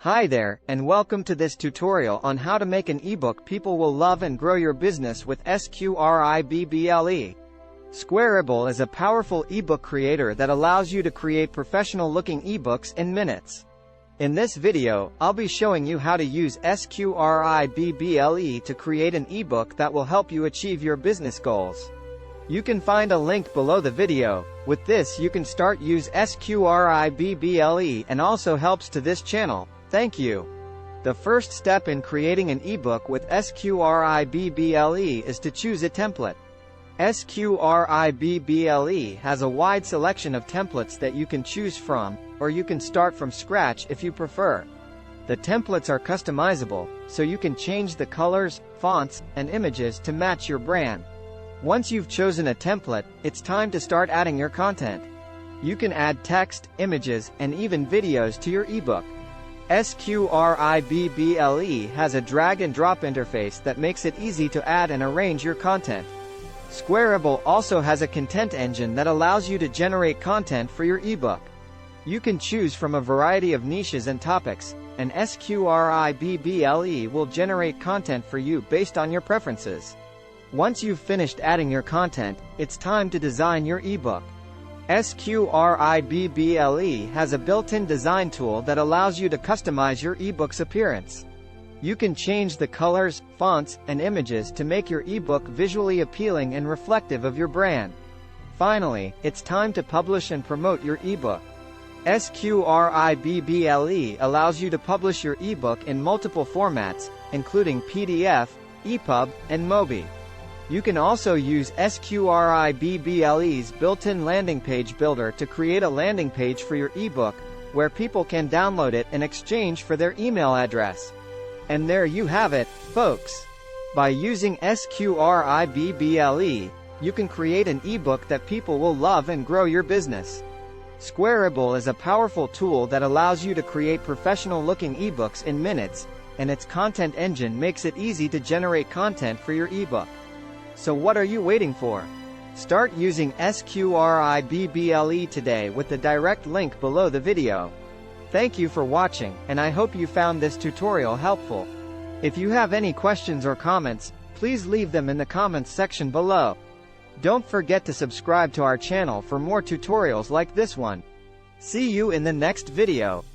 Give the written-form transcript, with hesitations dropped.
Hi there, and welcome to this tutorial on how to make an ebook people will love and grow your business with SQRIBBLE. SQRIBBLE is a powerful ebook creator that allows you to create professional-looking ebooks in minutes. In this video, I'll be showing you how to use SQRIBBLE to create an ebook that will help you achieve your business goals. You can find a link below the video. With this you can start use SQRIBBLE and also helps to this channel. Thank you. The first step in creating an ebook with SQRIBBLE is to choose a template. SQRIBBLE has a wide selection of templates that you can choose from, or you can start from scratch if you prefer. The templates are customizable, so you can change the colors, fonts, and images to match your brand. Once you've chosen a template, it's time to start adding your content. You can add text, images, and even videos to your ebook. SQRIBBLE has a drag-and-drop interface that makes it easy to add and arrange your content. SQRIBBLE also has a content engine that allows you to generate content for your ebook. You can choose from a variety of niches and topics, and SQRIBBLE will generate content for you based on your preferences. Once you've finished adding your content, it's time to design your ebook. SQRIBBLE has a built-in design tool that allows you to customize your ebook's appearance. You can change the colors, fonts, and images to make your ebook visually appealing and reflective of your brand. Finally, it's time to publish and promote your ebook. SQRIBBLE allows you to publish your ebook in multiple formats, including PDF, EPUB, and MOBI. You can also use SQRIBBLE's built-in landing page builder to create a landing page for your ebook, where people can download it in exchange for their email address. And there you have it, folks. By using SQRIBBLE, you can create an ebook that people will love and grow your business. SQRIBBLE is a powerful tool that allows you to create professional-looking ebooks in minutes, and its content engine makes it easy to generate content for your ebook. So what are you waiting for? Start using SQRIBBLE today with the direct link below the video. Thank you for watching, and I hope you found this tutorial helpful. If you have any questions or comments, please leave them in the comments section below. Don't forget to subscribe to our channel for more tutorials like this one. See you in the next video.